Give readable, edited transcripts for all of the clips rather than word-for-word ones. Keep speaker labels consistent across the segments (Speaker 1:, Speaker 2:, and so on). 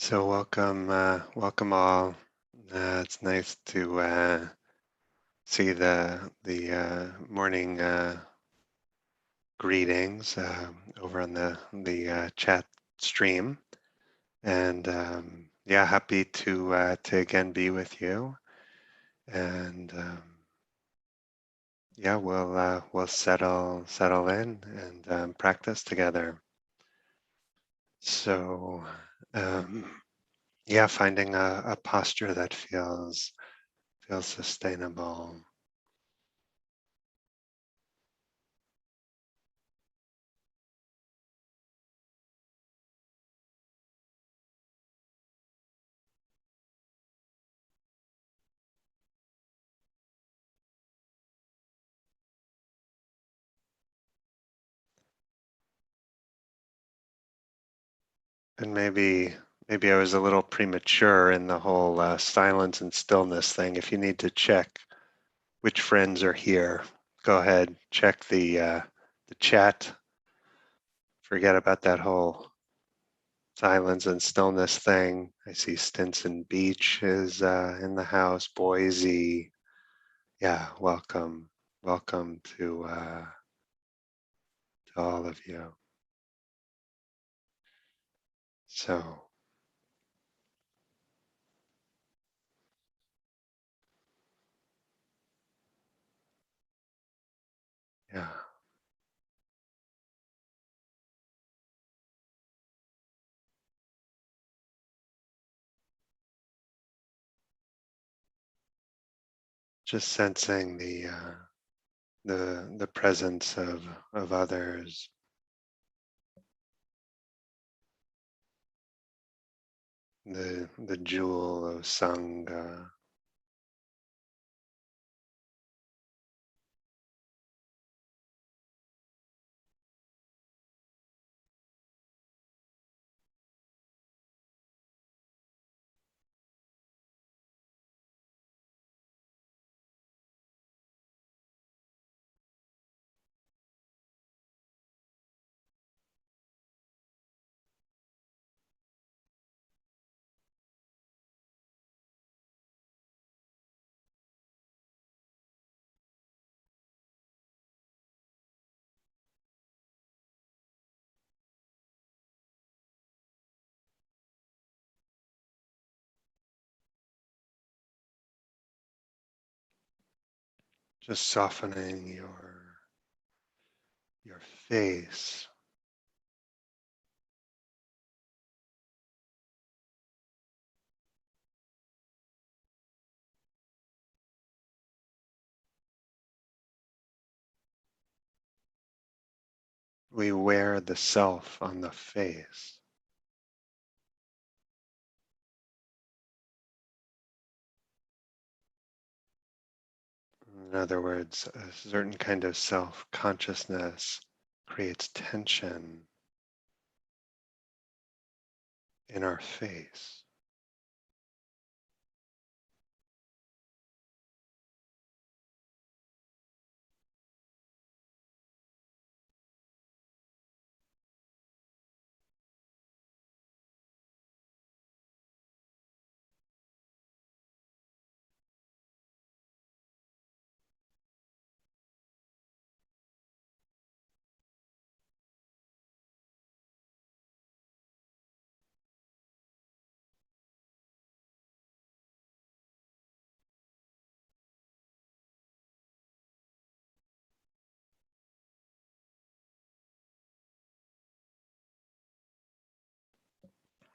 Speaker 1: So welcome all. It's nice to see the morning greetings over on the chat stream, and yeah, happy to again be with you. And yeah, we'll settle in and practice together. So yeah, finding a posture that feels sustainable. And maybe I was a little premature in the whole silence and stillness thing. If you need to check which friends are here, go ahead, check the chat. Forget about that whole silence and stillness thing. I see Stinson Beach is in the house. Boise, yeah, welcome to all of you. So yeah, just sensing the presence of others. The jewel of sangha, just softening your face. We wear the self on the face. In other words, a certain kind of self-consciousness creates tension in our face.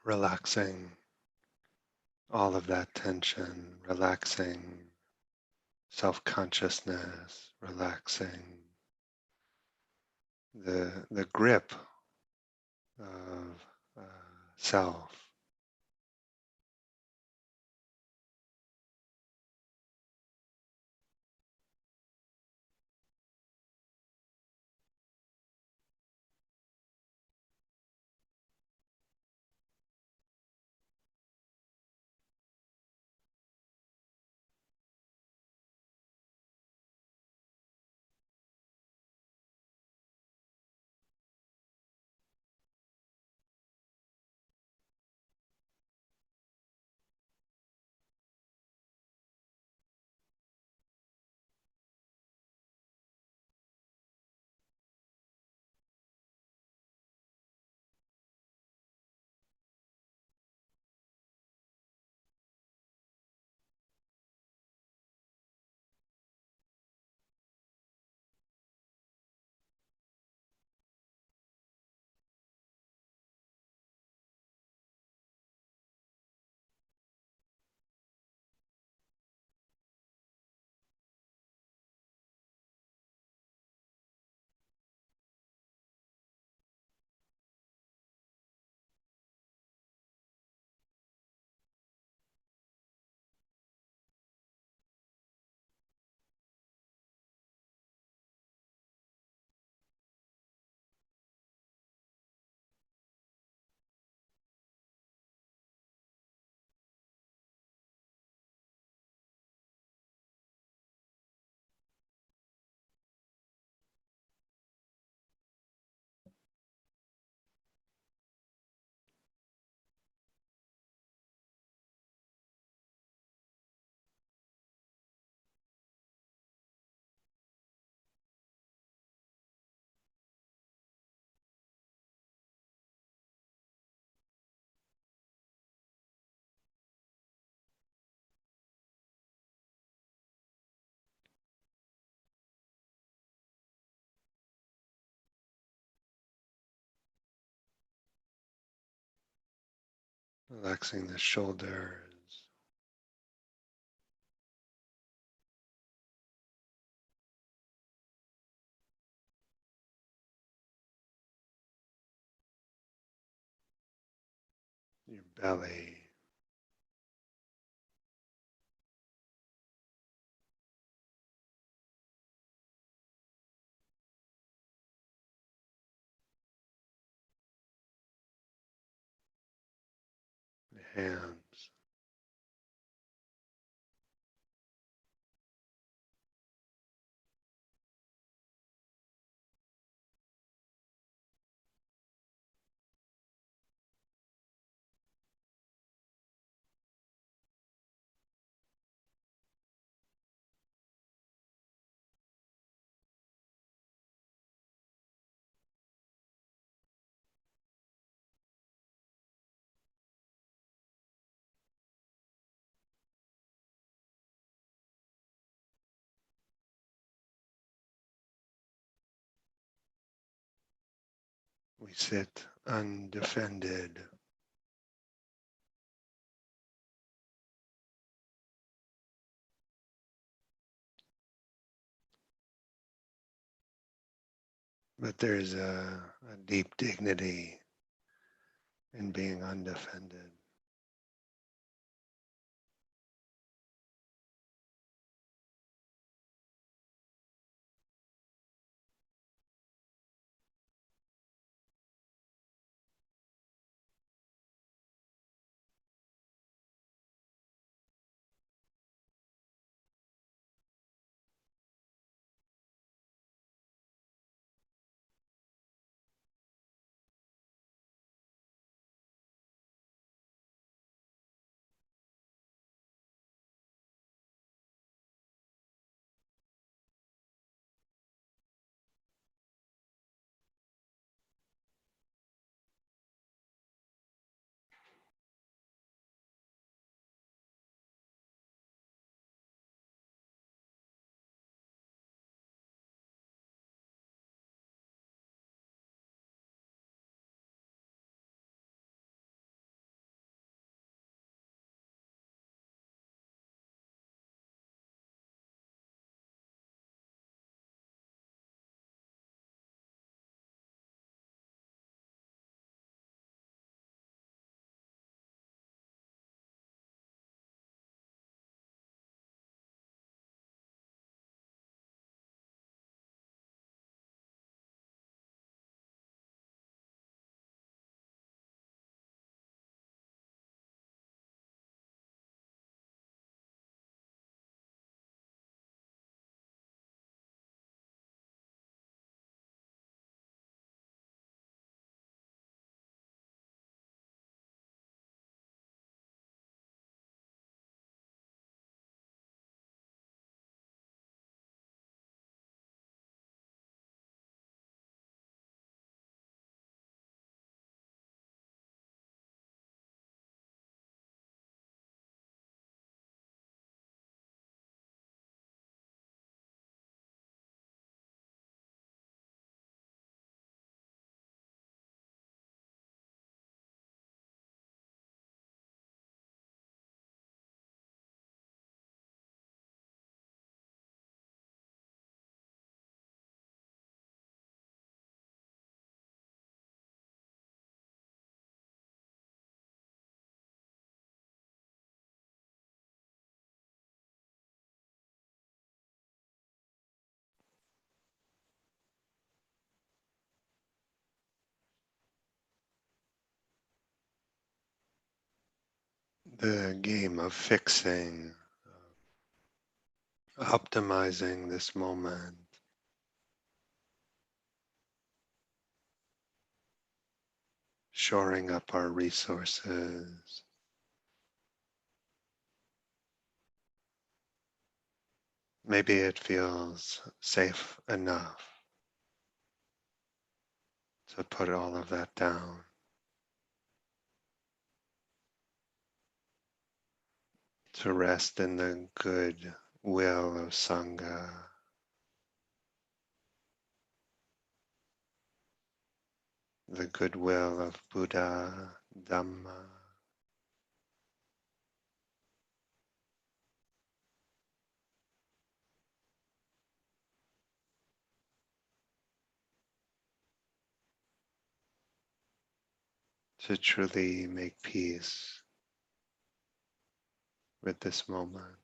Speaker 1: Relaxing all of that tension, relaxing self-consciousness, relaxing the grip of uh, self. Relaxing the shoulders, your belly, the hands. We sit undefended, but there's a deep dignity in being undefended. The game of fixing, optimizing this moment, shoring up our resources. Maybe it feels safe enough to put all of that down, to rest in the good will of sangha, the goodwill of Buddha, Dhamma, to truly make peace with this moment.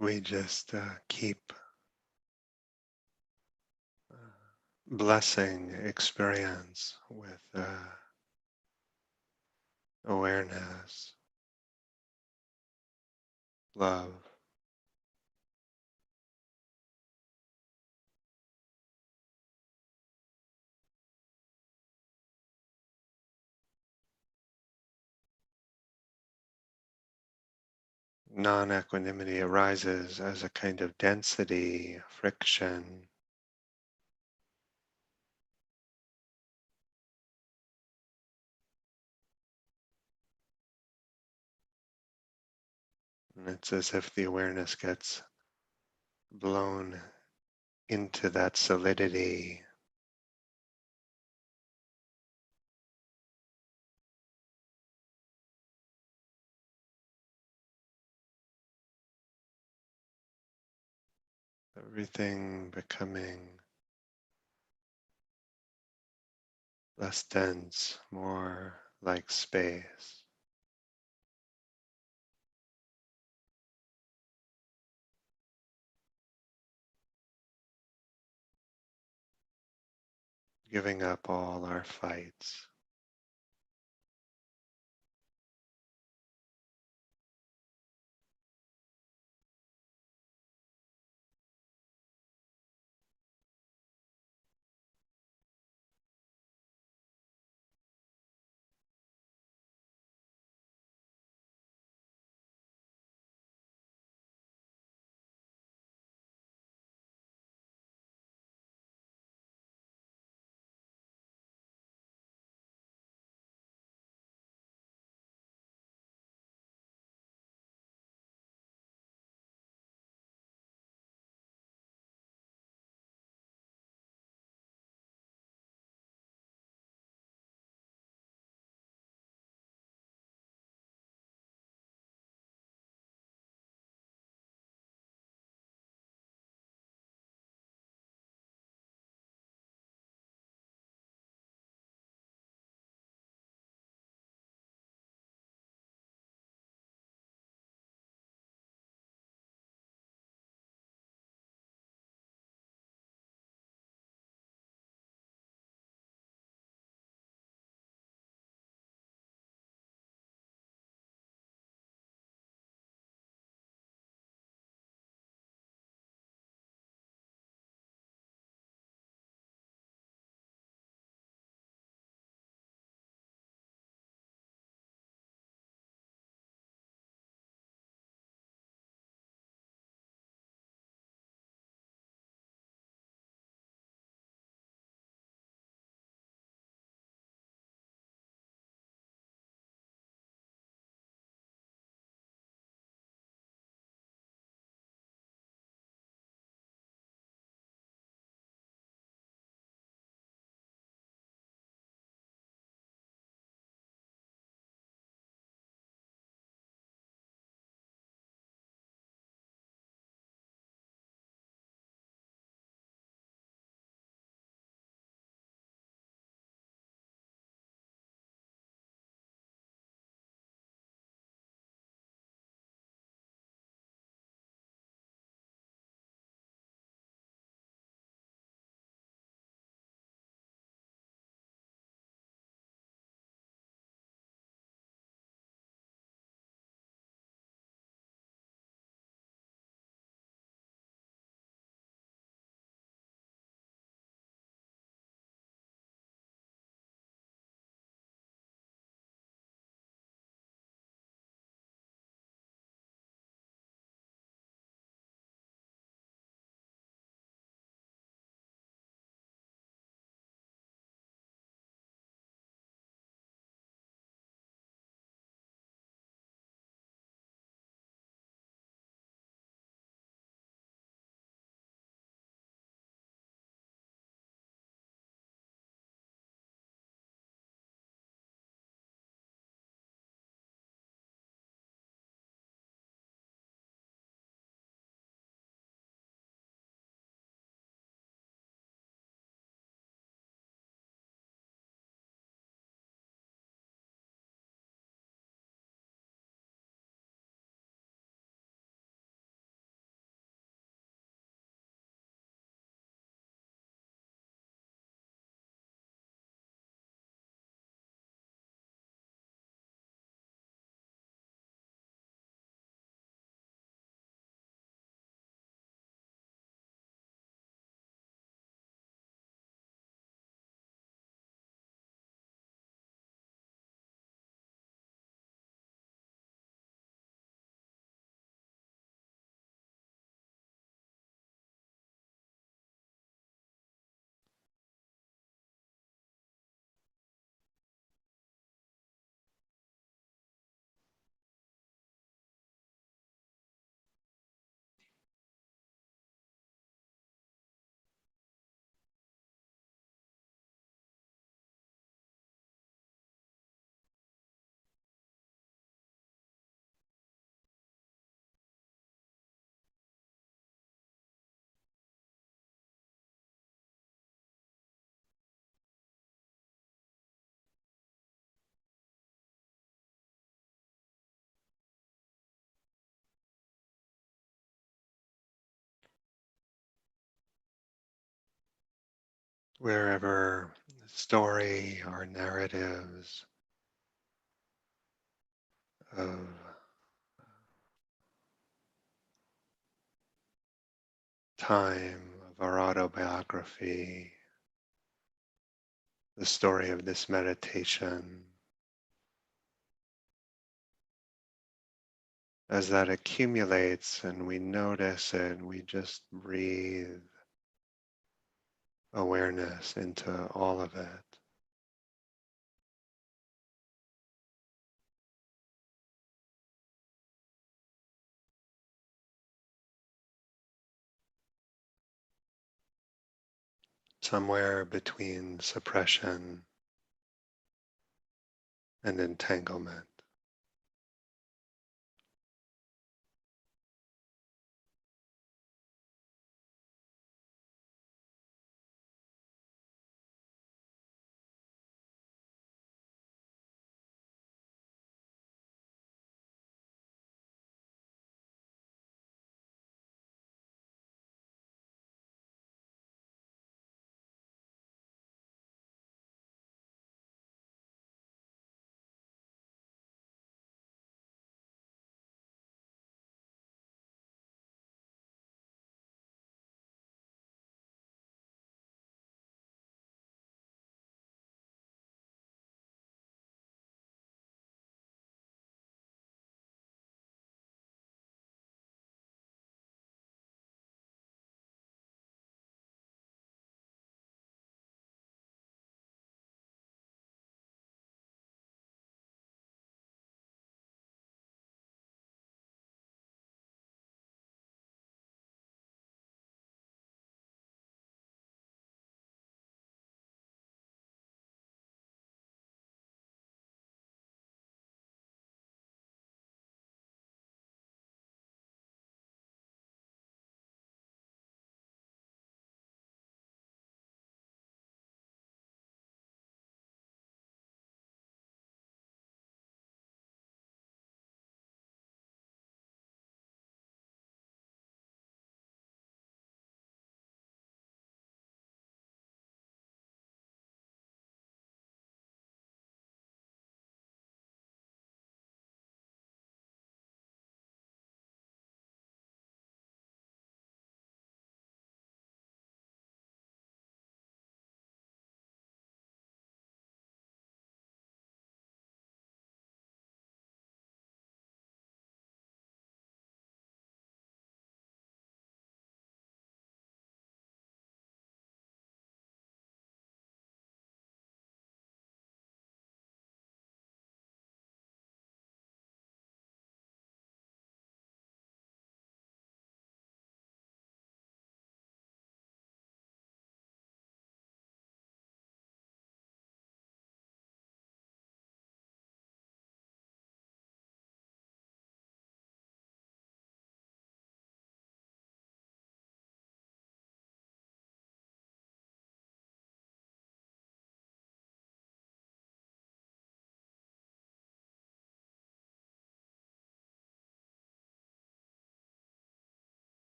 Speaker 1: we just keep blessing experience with awareness, love. Non-equanimity arises as a kind of density, friction, and it's as if the awareness gets blown into that solidity, everything becoming less dense, more like space. Giving up all our fights. wherever story or narratives of time, of our autobiography, the story of this meditation, as that accumulates and we notice it, we just breathe awareness into all of it. Somewhere between suppression and entanglement.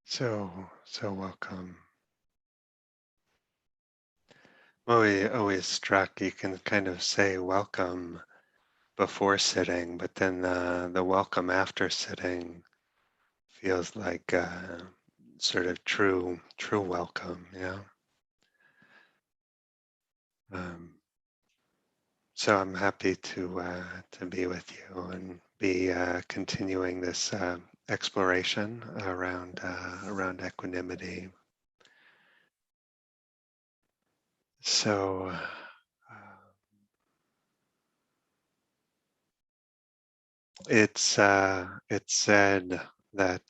Speaker 1: So welcome. Always struck you can kind of say welcome before sitting, but then the welcome after sitting feels like sort of true welcome, yeah. Um, so I'm happy to be with you and be continuing this exploration around equanimity. So it's said that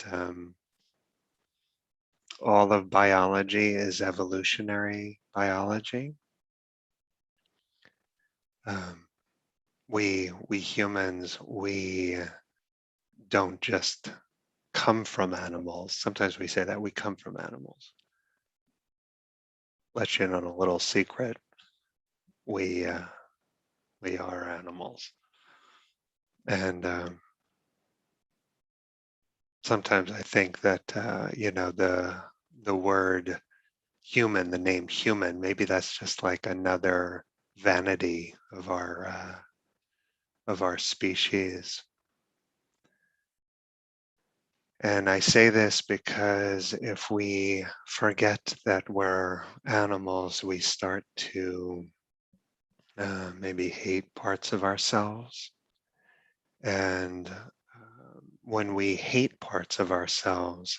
Speaker 1: all of biology is evolutionary biology. Um, we humans, we don't just come from animals. Sometimes we say that we come from animals. Let you in on a little secret. We uh, we are animals, and sometimes I think that the word human, the name human, maybe that's just like another vanity of our species. And I say this because if we forget that we're animals, we start to maybe hate parts of ourselves. And when we hate parts of ourselves,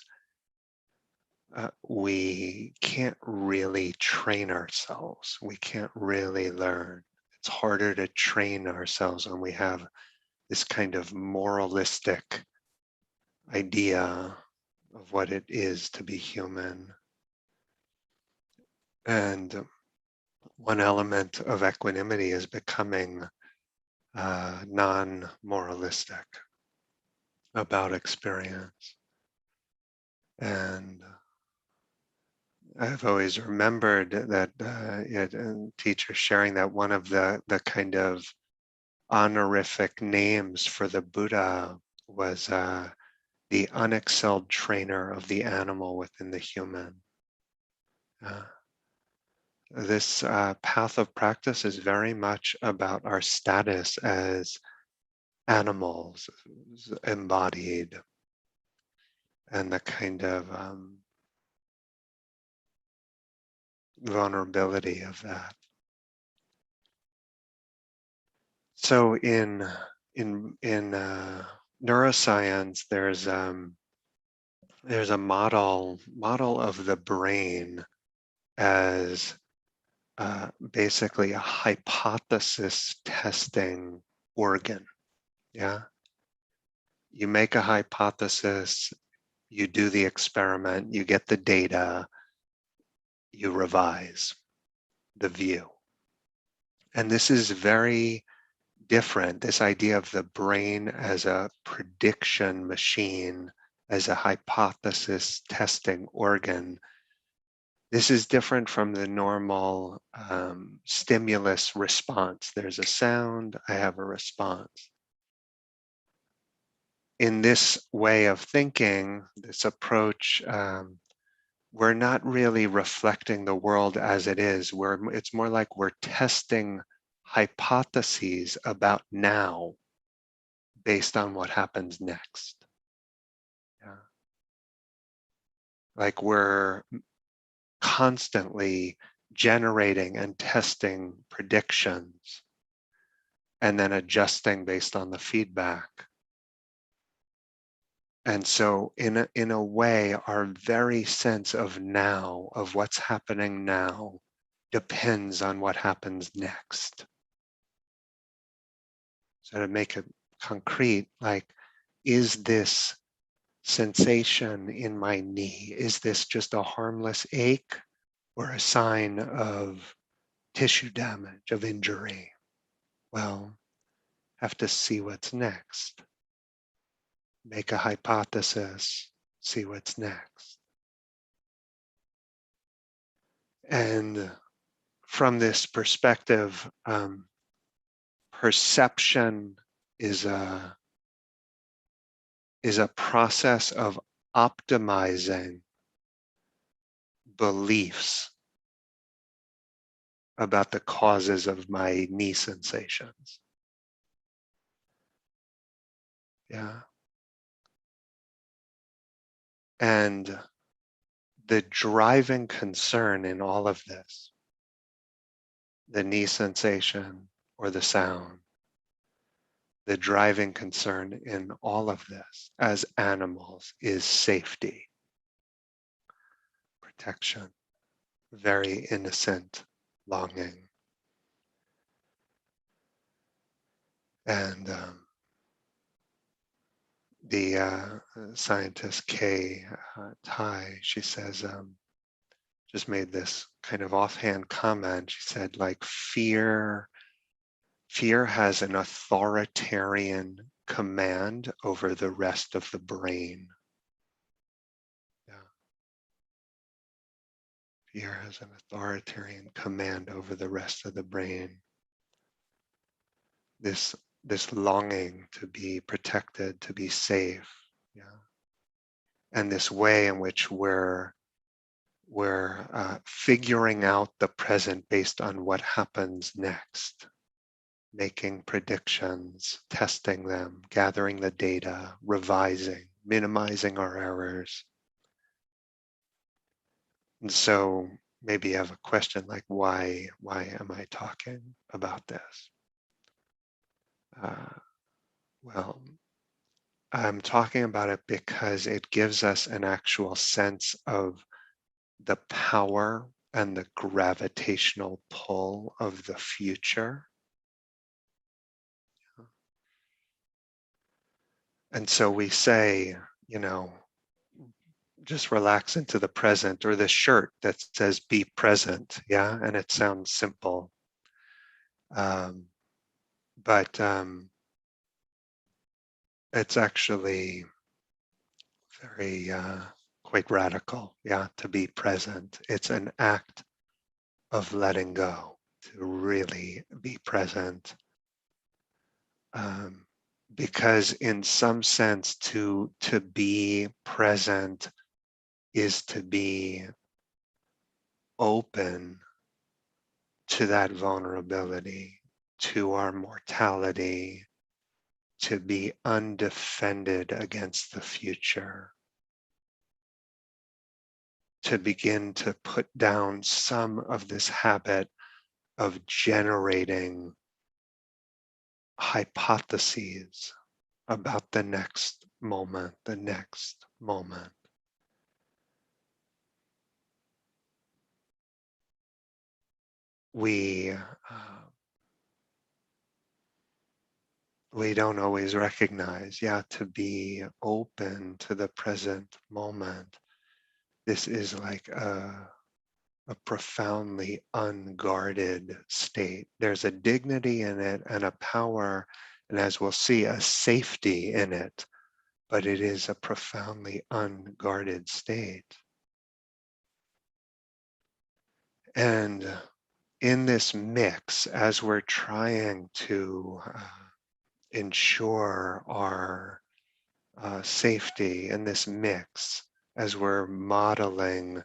Speaker 1: we can't really train ourselves. We can't really learn. It's harder to train ourselves when we have this kind of moralistic idea of what it is to be human. And one element of equanimity is becoming non-moralistic about experience. And I've always remembered that teachers sharing that one of the kind of honorific names for the Buddha was the unexcelled trainer of the animal within the human. Uh, this path of practice is very much about our status as animals embodied and the kind of vulnerability of that. So in neuroscience, there's a model of the brain as basically a hypothesis testing organ. Yeah, you make a hypothesis, you do the experiment, you get the data, you revise the view. And this is very different. This idea of the brain as a prediction machine, as a hypothesis testing organ. This is different from the normal stimulus response. There's a sound, I have a response. In this way of thinking, this approach, we're not really reflecting the world as it is. It's more like we're testing hypotheses about now based on what happens next. Yeah. Like we're constantly generating and testing predictions and then adjusting based on the feedback. And so in a way, our very sense of now, of what's happening now, depends on what happens next. So to make it concrete, like, is this sensation in my knee, is this just a harmless ache or a sign of tissue damage, of injury? Well, have to see what's next. Make a hypothesis, see what's next. And from this perspective, perception is a process of optimizing beliefs about the causes of my knee sensations. Yeah. And the driving concern in all of this, the knee sensation or the sound, the driving concern in all of this as animals is safety, protection, very innocent longing. And the scientist Kay Tai, she says, just made this kind of offhand comment. She said, like, fear has an authoritarian command over the rest of the brain. Yeah. Fear has an authoritarian command over the rest of the brain. This longing to be protected, to be safe, yeah, and this way in which we're figuring out the present based on what happens next, making predictions, testing them, gathering the data, revising, minimizing our errors. And so maybe you have a question like, why am I talking about this? Well, I'm talking about it because it gives us an actual sense of the power and the gravitational pull of the future. And so we say, you know, just relax into the present, or the shirt that says be present. Yeah. And it sounds simple. But it's actually very, quite radical. Yeah. To be present. It's an act of letting go, to really be present. Because in some sense, to be present is to be open to that vulnerability, to our mortality, to be undefended against the future, to begin to put down some of this habit of generating hypotheses about the next moment, the next moment. We don't always recognize, yeah, to be open to the present moment. This is like a profoundly unguarded state. There's a dignity in it and a power, and as we'll see, a safety in it, but it is a profoundly unguarded state. And in this mix, as we're trying to ensure our safety in this mix, as we're modeling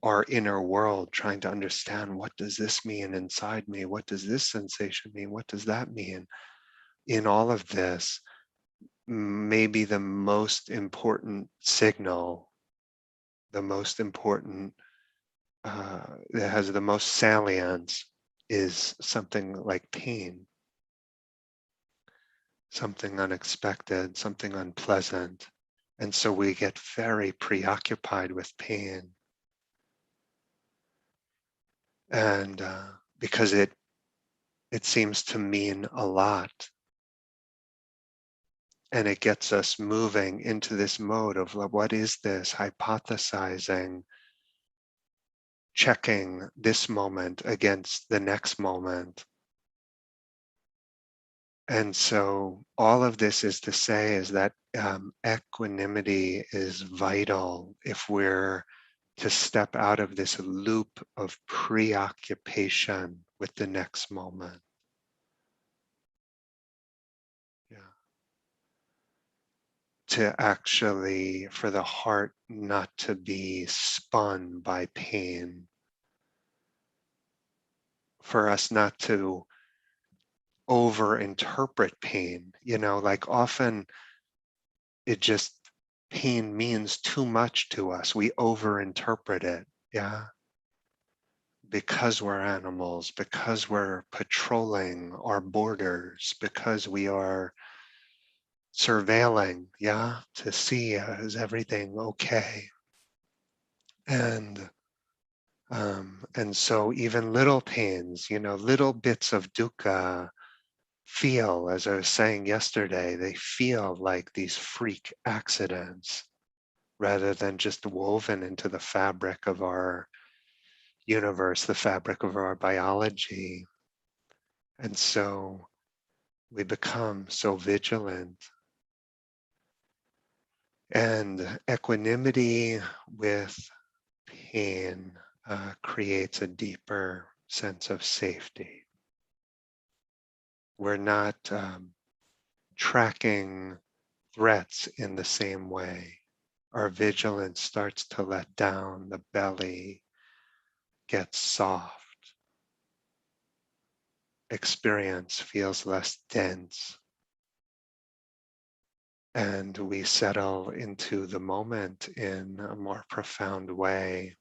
Speaker 1: our inner world, trying to understand, what does this mean inside me? What does this sensation mean? What does that mean? In all of this, maybe the most important signal, the most important, that has the most salience, is something like pain, something unexpected, something unpleasant. And so we get very preoccupied with pain. And because it seems to mean a lot. And it gets us moving into this mode of, what is this? Hypothesizing, checking this moment against the next moment. And so all of this is to say is that equanimity is vital if we're to step out of this loop of preoccupation with the next moment. Yeah. to actually, for the heart not to be spun by pain, for us not to over interpret pain. Like often it just, pain means too much to us. We over interpret it. Yeah. Because we're animals, because we're patrolling our borders, because we are surveilling, yeah, to see is everything okay. And so even little pains, little bits of dukkha feel, as I was saying yesterday, they feel like these freak accidents rather than just woven into the fabric of our universe, the fabric of our biology. And so we become so vigilant. And equanimity with pain creates a deeper sense of safety. We're not tracking threats in the same way. Our vigilance starts to let down, the belly gets soft, experience feels less dense, and we settle into the moment in a more profound way,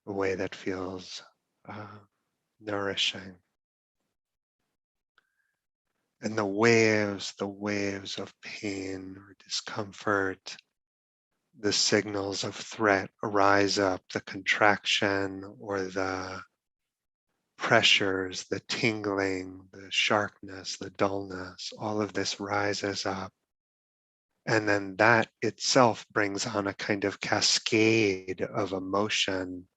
Speaker 1: a way that feels nourishing. And the waves of pain or discomfort, the signals of threat rise up, the contraction or the pressures, the tingling, the sharpness, the dullness, all of this rises up. And then that itself brings on a kind of cascade of emotion.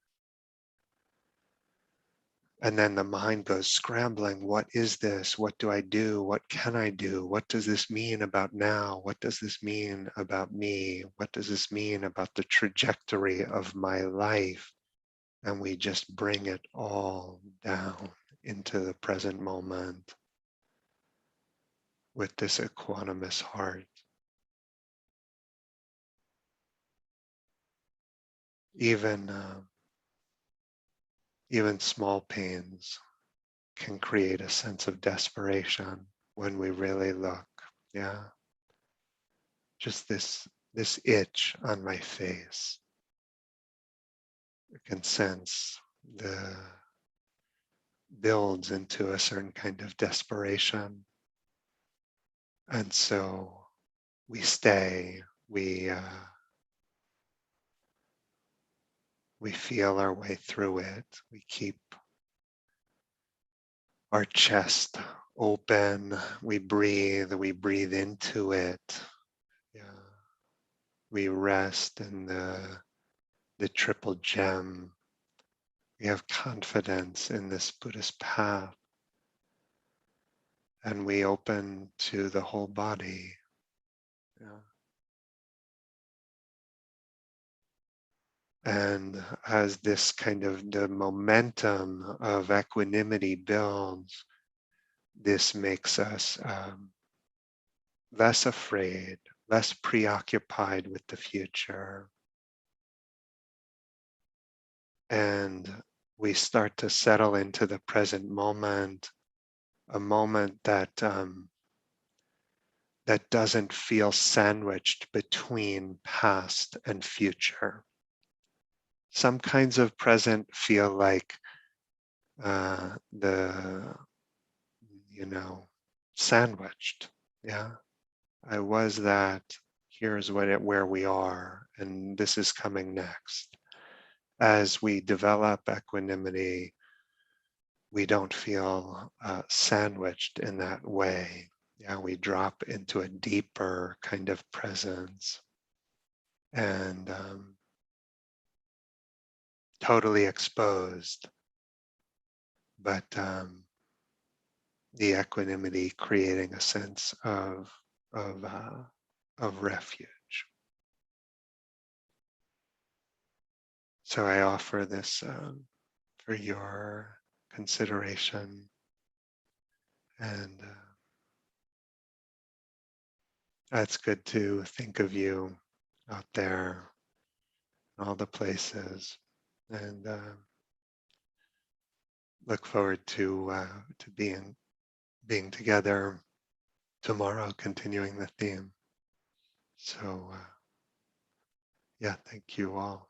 Speaker 1: And then the mind goes scrambling. What is this? What do I do? What can I do? What does this mean about now? What does this mean about me? What does this mean about the trajectory of my life? And we just bring it all down into the present moment with this equanimous heart. Even even small pains can create a sense of desperation when we really look. Yeah, just this itch on my face. I can sense the builds into a certain kind of desperation, and so we stay. We feel our way through it. We keep our chest open. We breathe into it. Yeah. We rest in the triple gem. We have confidence in this Buddhist path, and we open to the whole body. Yeah. And as this kind of the momentum of equanimity builds, this makes us less afraid, less preoccupied with the future. And we start to settle into the present moment, a moment that doesn't feel sandwiched between past and future. Some kinds of present feel like the, sandwiched. Yeah, I was that. Here's where we are, and this is coming next. As we develop equanimity, we don't feel sandwiched in that way. Yeah, we drop into a deeper kind of presence and totally exposed, but the equanimity creating a sense of uh, of refuge. So I offer this for your consideration, and It's good to think of you out there, in all the places, and look forward to being together tomorrow, continuing the theme. So yeah, thank you all.